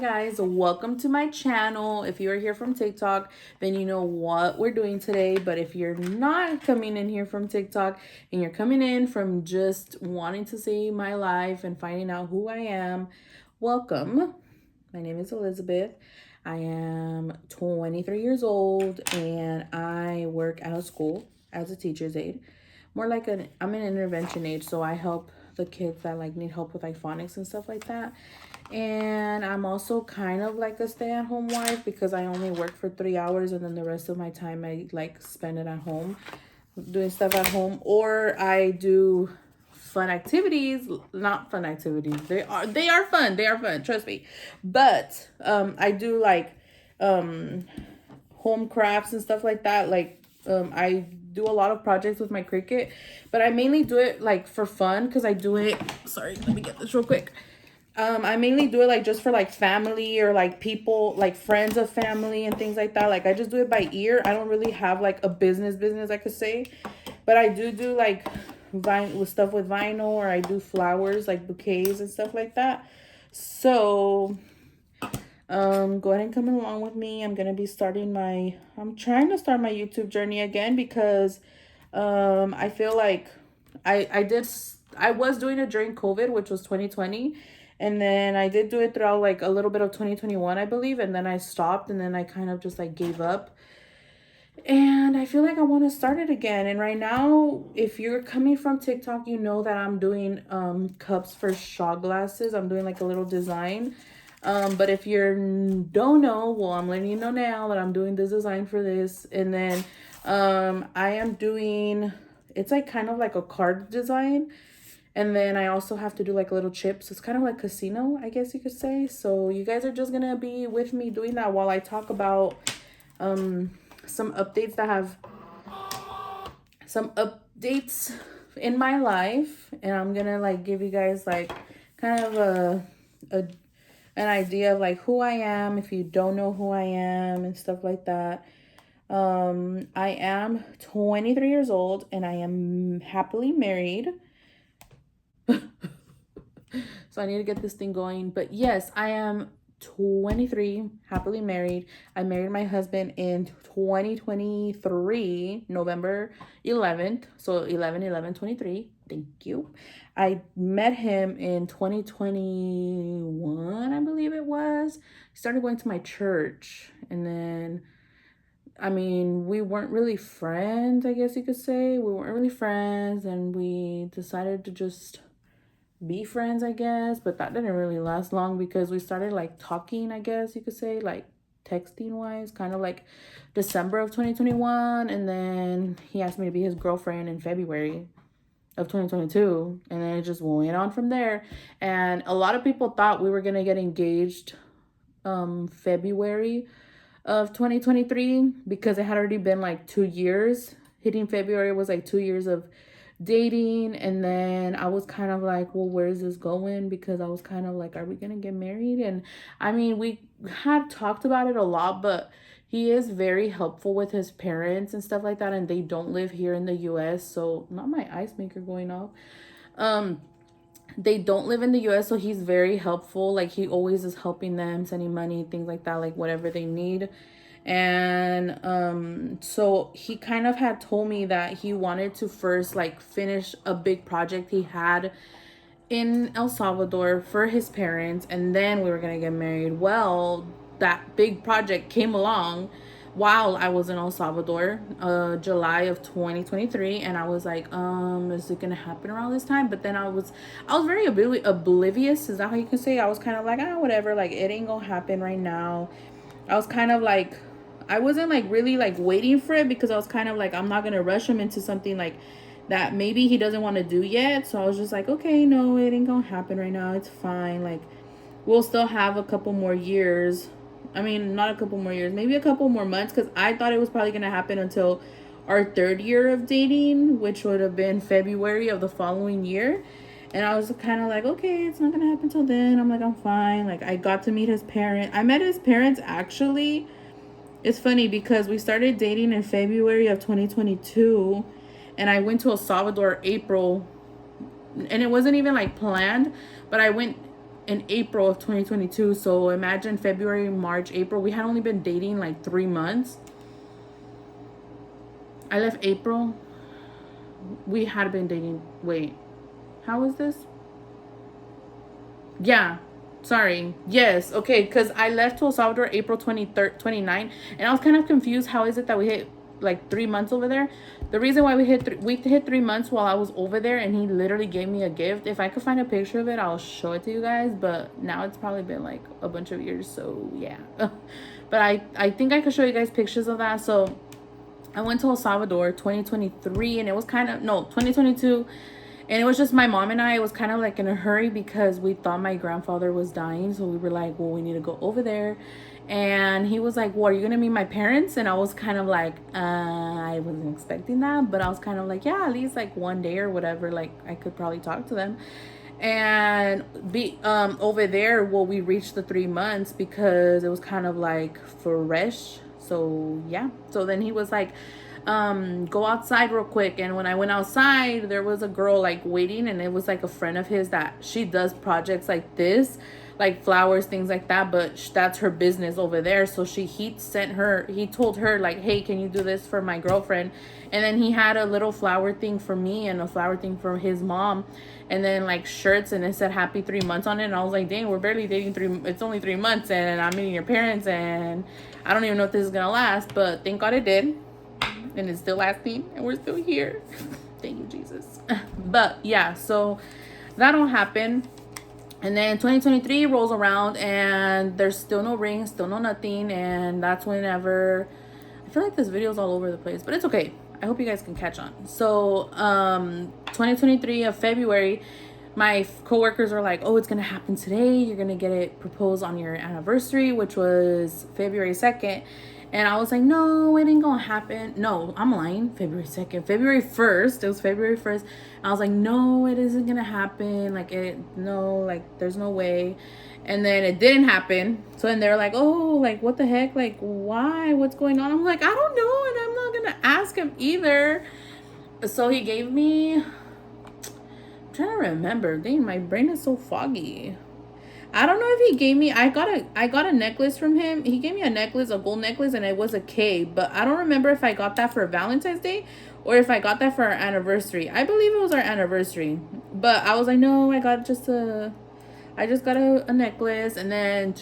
guys, welcome to my channel. If you are here from TikTok, then you know what we're doing today. But if you're not coming in here from TikTok and you're coming in from just wanting to see my life and finding out who I am, welcome. My name is Elizabeth. I am 23 years old and I work out of school as a teacher's aide. I'm an intervention aide, so I help the kids that need help with phonics and stuff like that. And I'm also kind of like a stay-at-home wife because I only work for 3 hours and then the rest of my time I spend it at home doing stuff at home, or I do fun activities. Not fun activities, they are fun, trust me. But I do home crafts and stuff like that. I do a lot of projects with my Cricut, but I mainly do it for fun because I do it. Sorry, let me get this real quick. I mainly do it just for family or people, friends of family and things like that. I just do it by ear. I don't really have a business I could say, but I do with stuff with vinyl, or I do flowers bouquets and stuff like that. So go ahead and come along with me. I'm trying to start my YouTube journey again because I feel like I was doing it during COVID, which was 2020, and then I did do it throughout a little bit of 2021, I believe, and then I stopped, and then I kind of just gave up. And I feel like I want to start it again. And right now, if you're coming from TikTok, you know that I'm doing cups for shot glasses. I'm doing a little design. But if you don't know, well, I'm letting you know now that I'm doing this design for this. And then I am doing, it's kind of like a card design. And then I also have to do little chips. It's kind of like casino, I guess you could say. So you guys are just going to be with me doing that while I talk about some updates in my life. And I'm going to give you guys kind of an idea of who I am if you don't know who I am and stuff like that. I am 23 years old and I am happily married. So I need to get this thing going. But yes, I am 23, happily married. I married my husband in 2023, November 11th. So 11/11/23. Thank you. I met him in 2021, I believe it was. He started going to my church. And then, we weren't really friends, I guess you could say. We weren't really friends. And we decided to just be friends, I guess, but that didn't really last long because we started talking, I guess you could say, texting wise, kind of December of 2021, and then he asked me to be his girlfriend in February of 2022, and then it just went on from there. And a lot of people thought we were gonna get engaged February of 2023 because it had already been 2 years. Hitting February was 2 years of dating. And then I was kind of well, where is this going? Because I was kind of are we gonna get married? And we had talked about it a lot, but he is very helpful with his parents and stuff like that, and they don't live here in the US. So, not my ice maker going off. They don't live in the US, so he's very helpful. He always is helping them, sending money, things like that, whatever they need. And so he kind of had told me that he wanted to first finish a big project he had in El Salvador for his parents, and then we were gonna get married. Well, that big project came along while I was in El Salvador, July of 2023, and I was is it gonna happen around this time? But then I was very oblivious, is that how you can say? I was kind of whatever, it ain't gonna happen right now. I was kind of I wasn't really waiting for it because I was kind of I'm not gonna rush him into something that maybe he doesn't want to do yet. So I was just okay, no, it ain't gonna happen right now, it's fine. We'll still have a couple more years. Not a couple more years, maybe a couple more months, because I thought it was probably gonna happen until our 3rd year of dating, which would have been February of the following year. And I was kind of okay, it's not gonna happen till then. I'm fine. I got to meet his parents. I met his parents actually. It's funny because we started dating in February of 2022, and I went to El Salvador April, and it wasn't even planned, but I went in April of 2022. So imagine February, March, April. We had only been dating like 3 months. I left April. We had been dating. Wait, how was this? Yeah. Sorry. Yes. Okay. Because I left to El Salvador April 23rd, 29. And I was kind of confused. How is it that we hit like 3 months over there? The reason why we hit 3 months while I was over there, and he literally gave me a gift. If I could find a picture of it, I'll show it to you guys. But now it's probably been like a bunch of years. So yeah. But I think I could show you guys pictures of that. So I went to El Salvador 2023, and it was kind of, no, 2022. And it was just my mom and I. It was kind of like in a hurry because we thought my grandfather was dying. So we were like, well, we need to go over there. And he was like, well, are you going to meet my parents? And I was kind of like, I wasn't expecting that. But I was kind of like, yeah, at least like one day or whatever. Like I could probably talk to them. And be over there, well, we reached the 3 months because it was kind of like fresh. So yeah. So then he was like, go outside real quick. And when I went outside, there was a girl like waiting, and it was like a friend of his that she does projects like this, like flowers, things like that, but that's her business over there. So he told her like, hey, can you do this for my girlfriend? And then he had a little flower thing for me and a flower thing for his mom, and then like shirts, and it said happy 3 months on it. And I was like, dang, we're barely dating it's only 3 months, and I'm meeting your parents, and I don't even know if this is gonna last, but thank God it did. And it's still lasting, and we're still here. Thank you, Jesus. But yeah, so that all happened. And then 2023 rolls around, and there's still no ring, still no nothing. And that's whenever, I feel like this video is all over the place, but it's okay. I hope you guys can catch on. So 2023 of February, my coworkers are like, oh, it's gonna happen today. You're gonna get it proposed on your anniversary, which was February 2nd. And I was like, no, it ain't gonna happen. No, I'm lying. February 2nd. February 1st. It was February 1st. I was like, no, it isn't gonna happen. Like, there's no way. And then it didn't happen. So then they're like, oh, like, what the heck? Like, why? What's going on? I'm like, I don't know. And I'm not gonna ask him either. So he gave me, I'm trying to remember. Dang, my brain is so foggy. I don't know if he gave me, I got a necklace from him. He gave me a necklace, a gold necklace, and it was a K. But I don't remember if I got that for Valentine's Day or if I got that for our anniversary. I believe it was our anniversary. But I was like, no, I just got a necklace. And then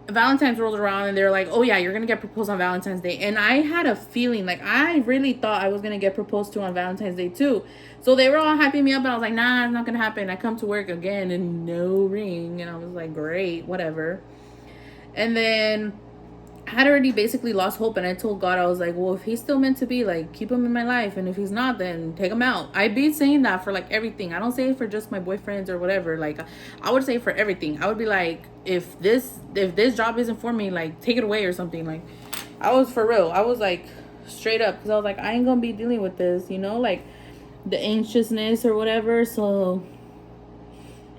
Valentine's rolled around, and they're like, oh yeah, you're gonna get proposed on Valentine's Day. And I had a feeling, like, I really thought I was gonna get proposed to on Valentine's Day too. So they were all hyping me up, and I was like, nah, it's not gonna happen. I come to work again and no ring, and I was like, great, whatever. And then I had already basically lost hope, and I told God, I was like, well, if he's still meant to be, like, keep him in my life, and if he's not, then take him out. I be saying that for like everything. I don't say it for just my boyfriends or whatever. Like, I would say it for everything. I would be like, if this job isn't for me, like, take it away or something. Like, I was for real. I was like straight up, because I was like, I ain't gonna be dealing with this, like the anxiousness or whatever. So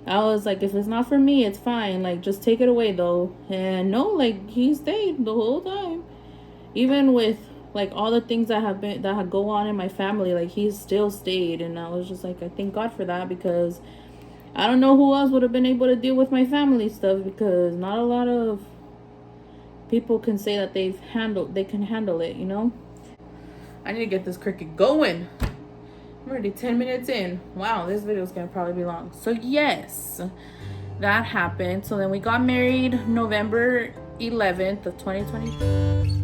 I was like, if it's not for me, it's fine. Like, just take it away though. And no, like, he stayed the whole time. Even with like all the things that had go on in my family, like, he still stayed. And I was just like, I thank God for that, because I don't know who else would have been able to deal with my family stuff, because not a lot of people can say that they can handle it, I need to get this cricket going. I'm already 10 minutes in. Wow, this video is gonna probably be long. So yes, that happened. So then we got married November 11th of 2020.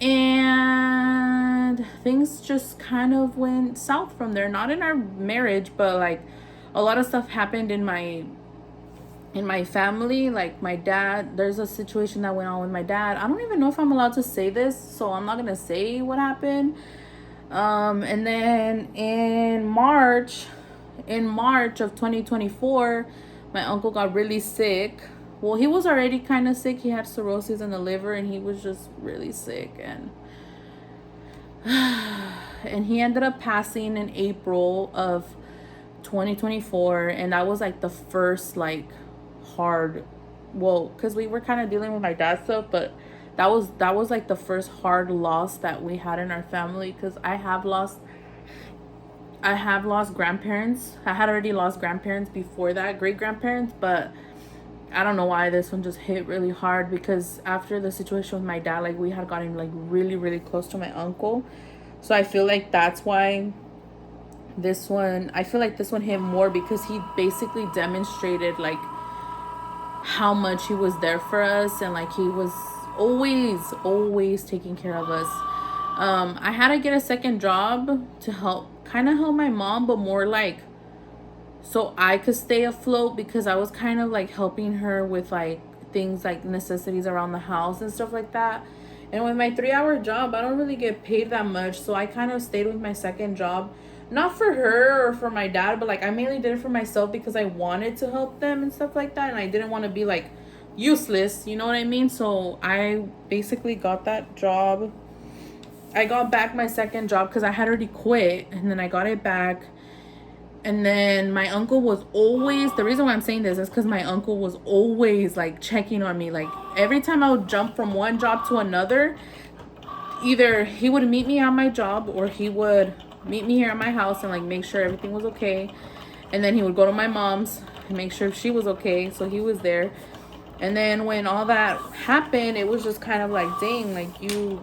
And things just kind of went south from there. Not in our marriage, but like a lot of stuff happened in my family. Like my dad, there's a situation that went on with my dad. I don't even know if I'm allowed to say this, so I'm not gonna say what happened. And then in March of 2024, my uncle got really sick. Well, he was already kind of sick. He had cirrhosis in the liver, and he was just really sick. And he ended up passing in April of 2024, and that was like the first like hard, well, because we were kind of dealing with my dad's stuff, but that was like the first hard loss that we had in our family, because I have lost grandparents. I had already lost grandparents before that, great grandparents, but I don't know why this one just hit really hard, because after the situation with my dad, like we had gotten like really, really close to my uncle. So I feel like that's why this one hit more, because he basically demonstrated like how much he was there for us, and like he was always taking care of us. I had to get a second job to help my mom, but more like so I could stay afloat, because I was kind of like helping her with like things like necessities around the house and stuff like that. And with my 3-hour job, I don't really get paid that much. So I kind of stayed with my second job. Not for her or for my dad, but like I mainly did it for myself, because I wanted to help them and stuff like that. And I didn't want to be like useless, you know what I mean? So I basically got that job. I got back my second job because I had already quit, and then I got it back. And then my uncle was always, the reason why I'm saying this is because my uncle was always like checking on me. Like every time I would jump from one job to another, either he would meet me at my job, or he would meet me here at my house and like make sure everything was okay. And then he would go to my mom's and make sure she was okay. So he was there. And then when all that happened, it was just kind of like, dang, like you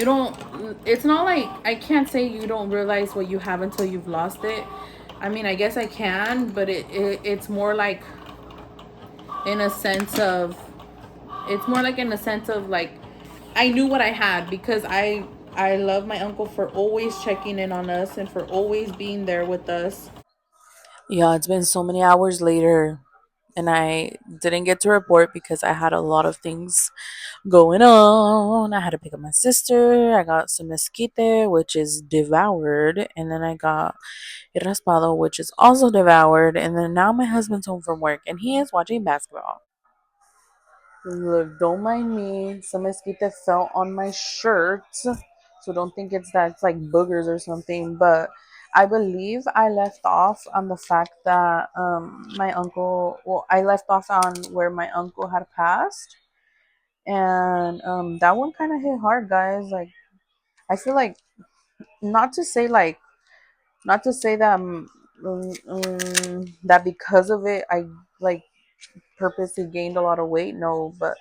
don't, it's not like I can't say you don't realize what you have until you've lost it. I mean, I guess I can, but it's more like in a sense of, like I knew what I had, because I love my uncle for always checking in on us and for always being there with us. Yeah, it's been so many hours later, and I didn't get to report because I had a lot of things going on. I had to pick up my sister. I got some mesquite, which is devoured, and then I got raspado, which is also devoured, and then now my husband's home from work and he is watching basketball. Look, don't mind me. Some mesquite fell on my shirt, so don't think it's like boogers or something. But I believe I left off on the fact that my uncle. Well, I left off on where my uncle had passed, and that one kind of hit hard, guys. Like I feel like, not to say like not to say that that because of it I like purposely gained a lot of weight. No, but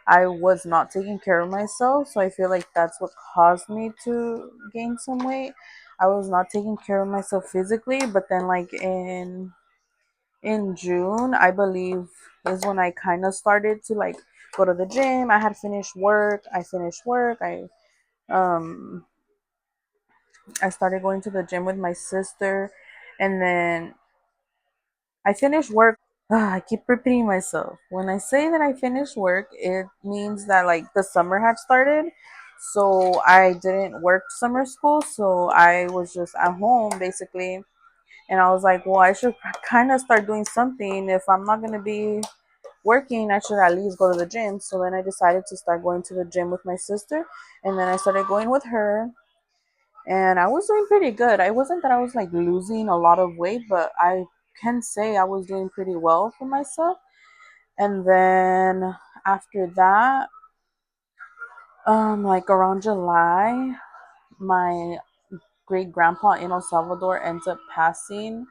I was not taking care of myself, so I feel like that's what caused me to gain some weight. I was not taking care of myself physically, but then like in June, I believe, is when I kind of started to like go to the gym. I had finished work. I finished work. Um I started going to the gym with my sister, and then I finished work. I keep repeating myself. When I say that I finished work, it means that like the summer had started. So I didn't work summer school, so I was just at home basically. And I was like, well, I should kind of start doing something. If I'm not going to be working, I should at least go to the gym. So then I decided to start going to the gym with my sister. And then I started going with her. And I was doing pretty good. I wasn't that I was like losing a lot of weight, but I can say I was doing pretty well for myself. And then after that, like around July, my great grandpa in El Salvador ends up passing,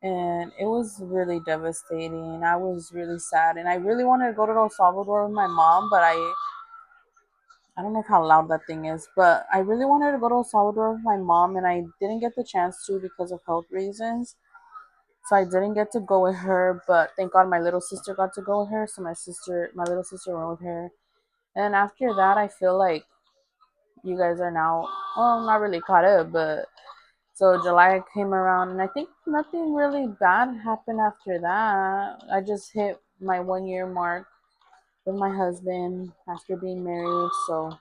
and it was really devastating. I was really sad, and I really wanted to go to El Salvador with my mom, but I don't know how loud that thing is, but I really wanted to go to El Salvador with my mom, and I didn't get the chance to because of health reasons. So I didn't get to go with her, but thank God my little sister got to go with her. So my little sister went with her. And after that, I feel like you guys are now, well, not really caught up, but so July came around, and I think nothing really bad happened after that. I just hit my 1 year mark with my husband after being married, so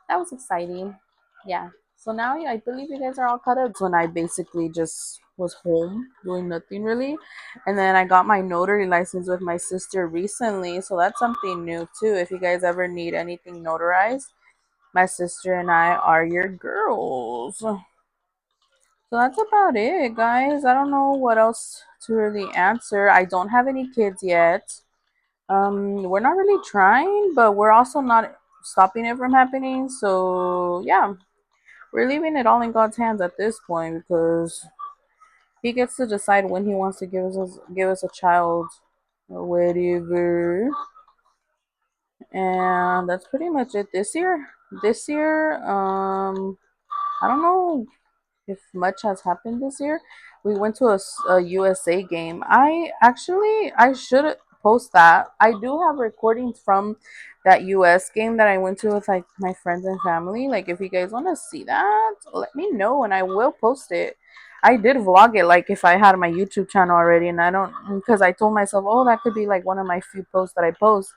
that was exciting. Yeah. So now I believe you guys are all caught up. When I basically just was home doing nothing really. And then I got my notary license with my sister recently. So that's something new too. If you guys ever need anything notarized, my sister and I are your girls. So that's about it, guys. I don't know what else to really answer. I don't have any kids yet. We're not really trying, but we're also not stopping it from happening. So yeah, we're leaving it all in God's hands at this point because He gets to decide when He wants to give us a child or whatever. And that's pretty much it this year. This year, I don't know if much has happened this year. We went to a USA game. I should post that. I do have recordings from that US game that I went to with like my friends and family. Like if you guys want to see that, let me know and I will post it. I did vlog it like if I had my YouTube channel already, and I don't, because I told myself, oh, that could be like one of my few posts that I post.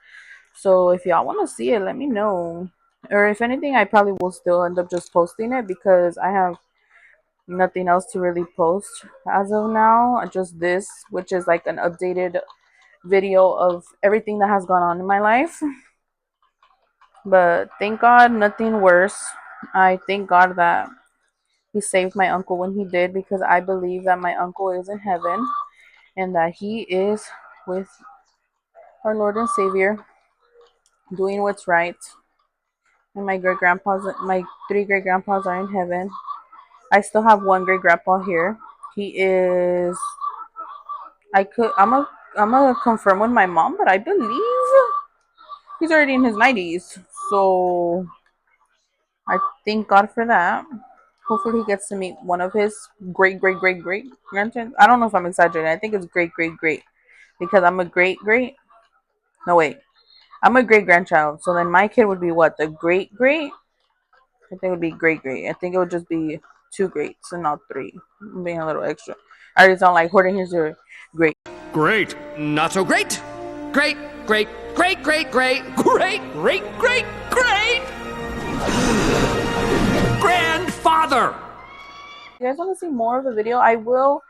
So if y'all want to see it, let me know. Or if anything, I probably will still end up just posting it because I have nothing else to really post as of now. Just this, which is like an updated video of everything that has gone on in my life. But thank God, nothing worse. I thank God that He saved my uncle when He did, because I believe that my uncle is in heaven and that he is with our Lord and Savior doing what's right. And my three great grandpas are in heaven. I still have one great grandpa here. He is I'm gonna confirm with my mom, but I believe he's already in his 90s. So I thank God for that. Hopefully he gets to meet one of his great grandchildren. I don't know if I'm exaggerating. I think it's great because I'm a great. No wait, I'm a great grandchild. So then my kid would be what, the great? I think it would be great. I think it would just be two greats and not three. I'm being a little extra. I already sound like hoarding his great. Great. Not so great. Great, great, great, great, great, great, great, great, great. Grandfather. If you guys want to see more of the video, I will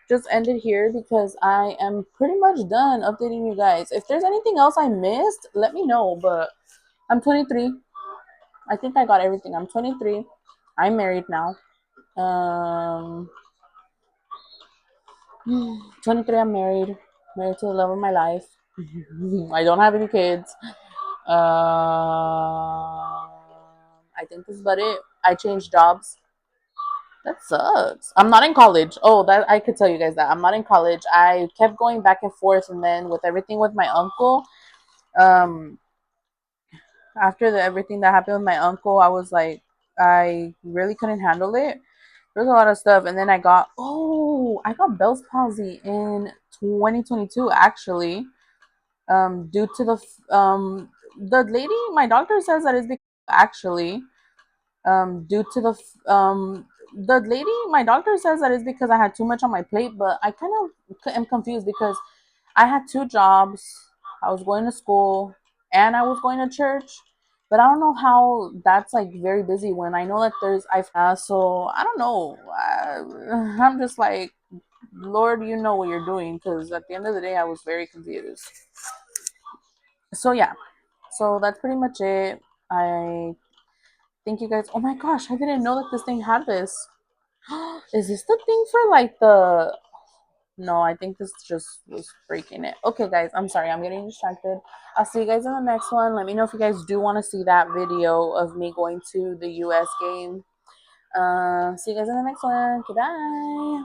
just end it here because I am pretty much done updating you guys. If there's anything else I missed, let me know. But I'm 23. I think I got everything. I'm 23. I'm married now. Um, 23. I'm married. Married to the love of my life. I don't have any kids. I think that's about it. I changed jobs. That sucks. I'm not in college. Oh, that I could tell you guys that I'm not in college. I kept going back and forth, and then with everything with my uncle, um, after everything that happened with my uncle, I was like, I really couldn't handle it. There's a lot of stuff, and then I got Bell's palsy in 2022 actually. Due to the lady, my doctor says that it's because actually due to the lady, my doctor says that it's because I had too much on my plate, but I kind of am confused because I had two jobs, I was going to school, and I was going to church. But I don't know how that's like very busy when I know that so I don't know. I'm just like, Lord, you know what you're doing, because at the end of the day I was very confused. So yeah, so that's pretty much it. I thank you guys. Oh my gosh, I didn't know that this thing had this. Is this the thing for like the? No, I think this just was breaking it. Okay, guys, I'm sorry. I'm getting distracted. I'll see you guys in the next one. Let me know if you guys do want to see that video of me going to the US game. See you guys in the next one. Goodbye.